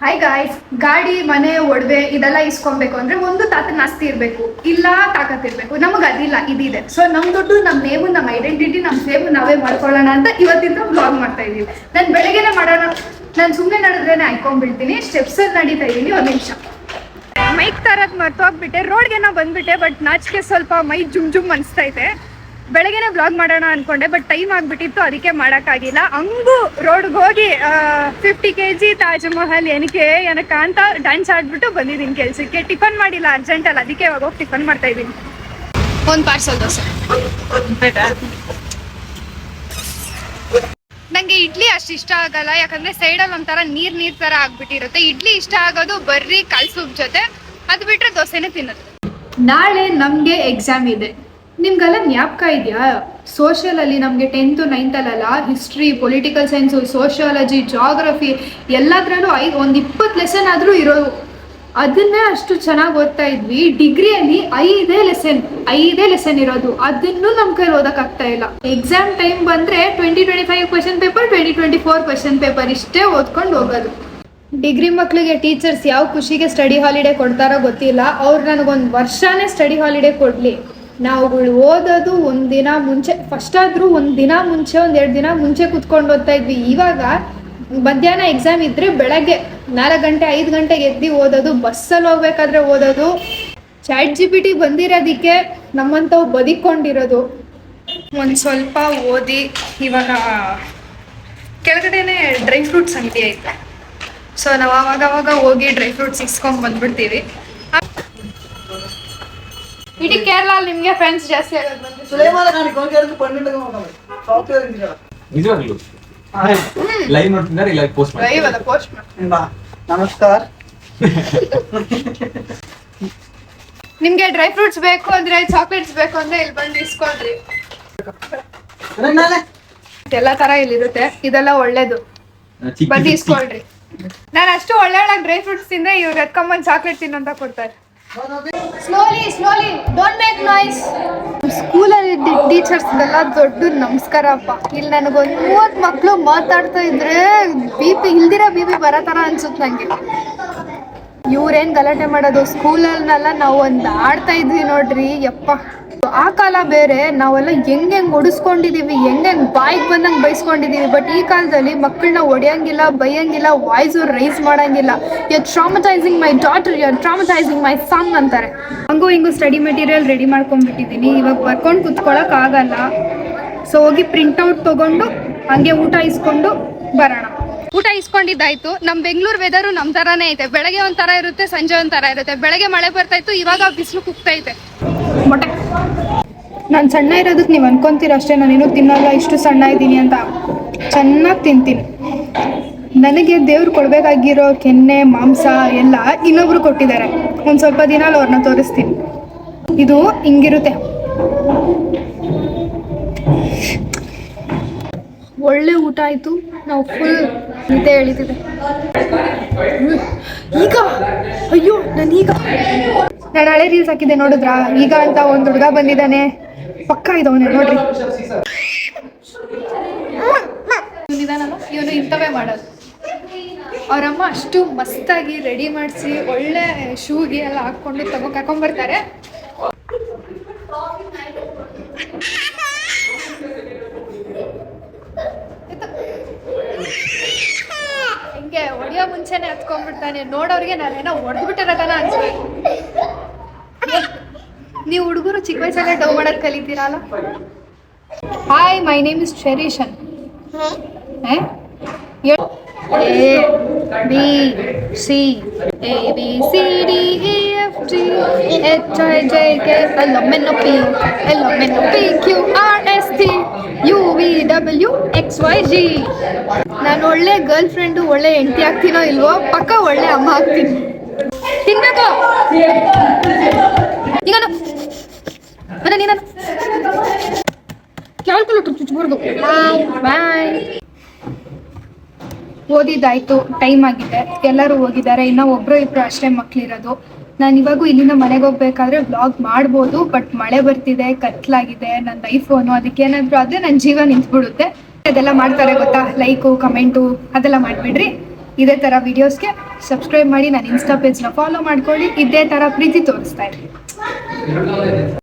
Hi guys, ಗಾಡಿ ಮನೆ ಒಡವೆ ಇದೆಲ್ಲ ಇಸ್ಕೊಬೇಕು ಅಂದ್ರೆ ಒಂದು ತಾತನ ಆಸ್ತಿ ಇರಬೇಕು, ಇಲ್ಲ ತಾಕತ್ ಇರಬೇಕು. ನಮಗೆ ಅದಿಲ್ಲ, ಇದಿದೆ. ಸೊ ನಮ್ ದುಡ್ಡು, ನಮ್ಮ ನೇಮು, ನಮ್ಮ ಐಡೆಂಟಿಟಿ, ನಮ್ಮ ಸೇಮ್ ನಾವೇ ಮಾಡ್ಕೊಳ್ಳೋಣ ಅಂತ ಇವತ್ತಿಂದ ವ್ಲಾಗ್ ಮಾಡ್ತಾ ಇದೀವಿ. ನಾನು ಬೆಳಗ್ಗೆನೆ ಮಾಡೋಣ, ನಾನು ಸುಮ್ಮನೆ ನಡೆದ್ರೇನೆ ಹಾಕೊಂಡ್ಬಿಡ್ತೀನಿ. ಸ್ಟೆಪ್ಸಲ್ಲಿ ನಡೀತಾ ಇದ್ದೀನಿ. ಒಂದು ನಿಮಿಷ ಮೈಕ್ ತರದ್ ಮರ್ತೋಗ್ಬಿಟ್ಟೆ, ರೋಡ್ಗೆ ಬಂದ್ಬಿಟ್ಟೆ. ಬಟ್ ನಾಚಿಕೆ ಸ್ವಲ್ಪ ಮೈ ಜುಮ್ ಜುಮ್ ಅನಿಸ್ತೈತೆ. ಬೆಳಗ್ಗೆನೆ ಬ್ಲಾಗ್ ಮಾಡೋಣ ಅನ್ಕೊಂಡೆ, ಬಟ್ ಟೈಮ್ ಆಗ್ಬಿಟ್ಟಿತ್ತು, ಅದಕ್ಕೆ ಮಾಡೋಕ್ಕಾಗಿಲ್ಲ. ಹಂಗೂ ರೋಡ್ಗೆ ಹೋಗಿ 50 kg ತಾಜ್ ಮಹಲ್ ಏನಕ್ಕೆ ಅಂತ ಡ್ಯಾನ್ಸ್ ಆಡ್ಬಿಟ್ಟು ಬಂದಿದ್ದೀನಿ ಕೆಲ್ಸಕ್ಕೆ. ಟಿಫನ್ ಮಾಡಿಲ್ಲ ಅರ್ಜೆಂಟಲ್ಲಿ, ಅದಕ್ಕೆ ಇವಾಗ ಹೋಗಿ ಟಿಫನ್ ಮಾಡ್ತಾ ಇದ್ದೀನಿ. ಒಂದು ಪಾರ್ಸಲ್ ದೋಸೆ. ನಂಗೆ ಇಡ್ಲಿ ಅಷ್ಟು ಇಷ್ಟ ಆಗಲ್ಲ, ಯಾಕಂದ್ರೆ ಸೈಡಲ್ಲಿ ಒಂಥರ ನೀರ್ ತರ ಆಗ್ಬಿಟ್ಟಿರುತ್ತೆ. ಇಡ್ಲಿ ಇಷ್ಟ ಆಗೋದು ಬರ್ರಿ ಕಾಲ್ ಸೂಪ್ ಜೊತೆ, ಅದು ಬಿಟ್ರೆ ದೋಸೆನೇ ತಿನ್ನೋದು. ನಾಳೆ ನಮ್ಗೆ ಎಕ್ಸಾಮ್ ಇದೆ. ನಿಮ್ಗೆಲ್ಲ ಜ್ಞಾಪಕ ಇದೆಯಾ? ಸೋಷಿಯಲಲ್ಲಿ ನಮಗೆ 10th 9th history, political science, sociology, geography ಎಲ್ಲದ್ರಲ್ಲೂ ಒಂದು 20 ಲೆಸನ್ ಆದರೂ ಇರೋದು. ಅದನ್ನೇ ಅಷ್ಟು ಚೆನ್ನಾಗಿ ಓದ್ತಾ ಇದ್ವಿ. ಡಿಗ್ರಿಯಲ್ಲಿ 5 ಲೆಸನ್ ಇರೋದು, ಅದನ್ನು ನಮ್ಮ ಕೈಲಿ ಓದೋಕ್ಕಾಗ್ತಾ ಇಲ್ಲ. ಎಕ್ಸಾಮ್ ಟೈಮ್ ಬಂದರೆ 2025 ಕ್ವೆಶನ್ ಪೇಪರ್, 2024 ಕ್ವೆಶನ್ ಪೇಪರ್, ಇಷ್ಟೇ ಓದ್ಕೊಂಡು ಹೋಗೋದು. ಡಿಗ್ರಿ ಮಕ್ಕಳಿಗೆ ಟೀಚರ್ಸ್ ಯಾವ ಖುಷಿಗೆ ಸ್ಟಡಿ ಹಾಲಿಡೇ ಕೊಡ್ತಾರೋ ಗೊತ್ತಿಲ್ಲ. ಅವ್ರು ನನಗೊಂದು ವರ್ಷನೇ ಸ್ಟಡಿ ಹಾಲಿಡೇ ಕೊಡಲಿ. ನಾವುಗಳು ಓದೋದು ಒಂದಿನ ಮುಂಚೆ, ಫಸ್ಟ್ ಆದರೂ ಒಂದಿನ ಮುಂಚೆ, 1-2 ದಿನ ಮುಂಚೆ ಕೂತ್ಕೊಂಡು ಓದ್ತಾ ಇದ್ವಿ. ಇವಾಗ ಮಧ್ಯಾಹ್ನ ಎಕ್ಸಾಮ್ ಇದ್ದರೆ ಬೆಳಗ್ಗೆ 4 ಗಂಟೆ 5 ಗಂಟೆಗೆ ಎದ್ದು ಓದೋದು, ಬಸ್ಸಲ್ಲಿ ಹೋಗ್ಬೇಕಾದ್ರೆ ಓದೋದು. ChatGPT ಬಂದಿರೋದಕ್ಕೆ ನಮ್ಮಂಥವು ಬದುಕೊಂಡಿರೋದು. ಒಂದು ಸ್ವಲ್ಪ ಓದಿ, ಇವಾಗ ಕೆಳಗಡೆನೆ ಡ್ರೈ ಫ್ರೂಟ್ಸ್ ಅಂಗಡಿ ಐತೆ. ಸೊ ನಾವು ಆವಾಗ ಹೋಗಿ ಡ್ರೈ ಫ್ರೂಟ್ಸ್ ಇಸ್ಕೊಂಡು ಬಂದ್ಬಿಡ್ತೀವಿ. ಇಡೀ ಕೇರಳ ನಿಮ್ಗೆ ಫ್ರೆಂಡ್ಸ್ ಜಾಸ್ತಿ ಆಗೋದು ನಮಸ್ಕಾರ. ನಿಮ್ಗೆ ಡ್ರೈ ಫ್ರೂಟ್ಸ್ ಬೇಕು ಅಂದ್ರೆ, ಚಾಕ್ಲೇಟ್ಸ್ ಬೇಕು ಅಂದ್ರೆ ಇಲ್ಲಿ ಬಂದು ಇಸ್ಕೊಳ್ರಿ. ಎಲ್ಲ ತರ ಇಲ್ಲಿರುತ್ತೆ, ಇದೆಲ್ಲ ಒಳ್ಳೇದು, ಬಂದು ಇಸ್ಕೊಳ್ರಿ. ನಾನು ಅಷ್ಟು ಒಳ್ಳೆ ಡ್ರೈ ಫ್ರೂಟ್ಸ್ ತಿಂದ್ರೆ ಇವ್ರು ಎತ್ಕೊಂಬಂದು ಚಾಕ್ಲೇಟ್ ತಿನ್ನಂತ ಕೊಡ್ತಾರೆ. Slowly don't make noise. ಸ್ಕೂಲಲ್ಲಿ ಟೀಚರ್ಸ್ಗೆಲ್ಲ ದೊಡ್ಡ ನಮಸ್ಕಾರಪ್ಪ. ಇಲ್ಲಿ ನನಗೊಂದು 30 ಮಕ್ಕಳು ಮಾತಾಡ್ತಾ ಇದ್ರೆ ಇಲ್ದಿರೋ ಬಿ ಪಿ ಬರೋ ಥರ ಅನ್ಸುತ್ತೆ ನನಗೆ. ಇವ್ರೇನು ಗಲಾಟೆ ಮಾಡೋದು. ಸ್ಕೂಲಲ್ಲೆಲ್ಲ ನಾವು ಒಂದು ಆಡ್ತಾ ಇದ್ವಿ ನೋಡ್ರಿ, ಯಪ್ಪ. ಆ ಕಾಲ ಬೇರೆ, ನಾವೆಲ್ಲ ಹೆಂಗೆ ಹೊಡಿಸ್ಕೊಂಡಿದ್ದೀವಿ, ಹೆಂಗೆ ಬಾಯಿಗೆ ಬಂದಂಗೆ ಬೈಸ್ಕೊಂಡಿದ್ದೀವಿ. ಬಟ್ ಈ ಕಾಲದಲ್ಲಿ ಮಕ್ಕಳನ್ನ ಹೊಡೆಯಂಗಿಲ್ಲ, ಬೈಯಂಗಿಲ್ಲ, ವಾಯ್ಸು ರೈಸ್ ಮಾಡೋಂಗಿಲ್ಲ. ಯು ಟ್ರಾಮಟೈಸಿಂಗ್ ಮೈ ಡಾಟರ್, ಯು ಟ್ರಾಮಟೈಸಿಂಗ್ ಮೈ ಸನ್ ಅಂತಾರೆ. ಹಂಗೂ ಹಿಂಗೂ ಸ್ಟಡಿ ಮೆಟೀರಿಯಲ್ ರೆಡಿ ಮಾಡ್ಕೊಂಡ್ಬಿಟ್ಟಿದ್ದೀನಿ. ಇವಾಗ ಬರ್ಕೊಂಡು ಕುತ್ಕೊಳ್ಳೋಕ್ಕಾಗಲ್ಲ. ಸೊ ಹೋಗಿ ಪ್ರಿಂಟೌಟ್ ತೊಗೊಂಡು ಹಂಗೆ ಊಟ ಇಸ್ಕೊಂಡು ಬರೋಣ. ಊಟ ಇಸ್ಕೊಂಡಿದ್ದಾಯ್ತು. ನಮ್ಮ ಬೆಂಗಳೂರು ವೆದರು ನಮ್ಮ ಥರನೇ ಐತೆ. ಬೆಳಗ್ಗೆ ಒಂಥರ ಇರುತ್ತೆ, ಸಂಜೆ ಒಂಥರ ಇರುತ್ತೆ. ಬೆಳಗ್ಗೆ ಮಳೆ ಬರ್ತಾಯಿತ್ತು, ಇವಾಗ ಬಿಸಿಲು ಕುಗ್ತೈತೆ. ಮೊಟ್ಟೆ ನಾನು ಸಣ್ಣ ಇರೋದಕ್ಕೆ ನೀವು ಅನ್ಕೊಂತೀರ ಅಷ್ಟೇ, ನಾನೇನು ತಿನ್ನಲ್ಲ, ಇಷ್ಟು ಸಣ್ಣ ಇದ್ದೀನಿ ಅಂತ. ಚೆನ್ನಾಗಿ ತಿಂತೀನಿ. ನನಗೆ ದೇವ್ರು ಕೊಡಬೇಕಾಗಿರೋ ಕೆನ್ನೆ, ಮಾಂಸ ಎಲ್ಲ ಇನ್ನೊಬ್ರು ಕೊಟ್ಟಿದ್ದಾರೆ. ಒಂದು ಸ್ವಲ್ಪ ದಿನ ಅವ್ರನ್ನ ತೋರಿಸ್ತೀನಿ. ಇದು ಹಿಂಗಿರುತ್ತೆ. ಒಳ್ಳೆ ಊಟ ಆಯಿತು. ನಾವು ಫುಲ್ ನಿದ್ದೆ ಎಳಿತಿದೆ ಈಗ. ಅಯ್ಯೋ, ನಾನು ಹಳೆ ರೀಲ್ಸ್ ಹಾಕಿದ್ದೆ ನೋಡಿದ್ರಾ? ಈಗ ಅಂತ ಒಂದು ಹುಡುಗ ಬಂದಿದ್ದಾನೆ, ಪಕ್ಕ ಇದ್ದವನೇ ನೋಡ್ರಿ. ಇವನಿದಾನಲ್ಲ, ಇವನು ಇಂಥವೇ ಮಾಡೋದು. ಅವರಮ್ಮ ಅಷ್ಟು ಮಸ್ತಾಗಿ ರೆಡಿ ಮಾಡಿಸಿ ಒಳ್ಳೆ ಶೂಗೆ ಎಲ್ಲ ಹಾಕ್ಕೊಂಡು ಕರ್ಕೊಂಡ್ಬರ್ತಾರೆ. ಹಿಂಗೆ ಹೊಡೆಯೋ ಮುಂಚೆನೆ ಹತ್ಕೊಂಡ್ಬಿಡ್ತಾನೆ. ನೋಡೋರಿಗೆ ನಾನೇನೋ ಹೊಡೆದ್ಬಿಟ್ಟಿರೋದನ್ನ ಅನ್ಸ್ಬೇಕು. ನೀವು ಹುಡುಗರು ಚಿಕ್ಕ ವಯಸ್ಸಲ್ಲೇ ಡವ್ ಮಾಡೋದು ಕಲಿತೀರಲ್ಲ. ಹಾಯ್, ಮೈ ನೇಮ್ ಇಸ್ ಚೆರಿಷನ್. ABCDEFGHIJKLMNOPQRSTUVWXYZ. ನಾನು ಒಳ್ಳೆ ಗರ್ಲ್ ಫ್ರೆಂಡು, ಒಳ್ಳೆ ಹೆಂಡತಿ ಆಗ್ತೀನೋ ಇಲ್ವೋ, ಪಕ್ಕ ಒಳ್ಳೆ ಅಮ್ಮ ಆಗ್ತೀನಿ. ತಿನ್ಬೇಕು ಈಗ ನೀನು ಕ್ಯಾಲ್ಕುಲೇಟರ್ ಚುಚ್ಬಾರ್ದು. ಬಾಯ್. ಓದಿದ್ದಾಯ್ತು, ಟೈಮ್ ಆಗಿದೆ, ಎಲ್ಲರೂ ಹೋಗಿದ್ದಾರೆ. ಇನ್ನೂ ಒಬ್ಬರು ಇಬ್ಬರು ಅಷ್ಟೇ ಮಕ್ಕಳಿರೋದು. ನಾನು ಇವಾಗೂ ಇಲ್ಲಿಂದ ಮನೆಗೆ ಹೋಗ್ಬೇಕಾದ್ರೆ ವ್ಲಾಗ್ ಮಾಡ್ಬೋದು, ಬಟ್ ಮಳೆ ಬರ್ತಿದೆ, ಕತ್ಲಾಗಿದೆ, ನನ್ನ ಐಫೋನು, ಅದಕ್ಕೇನಾದರೂ ಆದರೆ ನನ್ನ ಜೀವ ನಿಂತ್ಬಿಡುತ್ತೆ. ಅದೆಲ್ಲ ಮಾಡ್ತಾರೆ ಗೊತ್ತಾ, ಲೈಕು ಕಮೆಂಟು ಅದೆಲ್ಲ ಮಾಡಿಬಿಡ್ರಿ. ಇದೇ ಥರ ವಿಡಿಯೋಸ್ಗೆ ಸಬ್ಸ್ಕ್ರೈಬ್ ಮಾಡಿ, ನನ್ನ ಇನ್ಸ್ಟಾ ಪೇಜ್ನ ಫಾಲೋ ಮಾಡ್ಕೊಳ್ಳಿ. ಇದೇ ಥರ ಪ್ರೀತಿ ತೋರಿಸ್ತಾ ಇರಿ.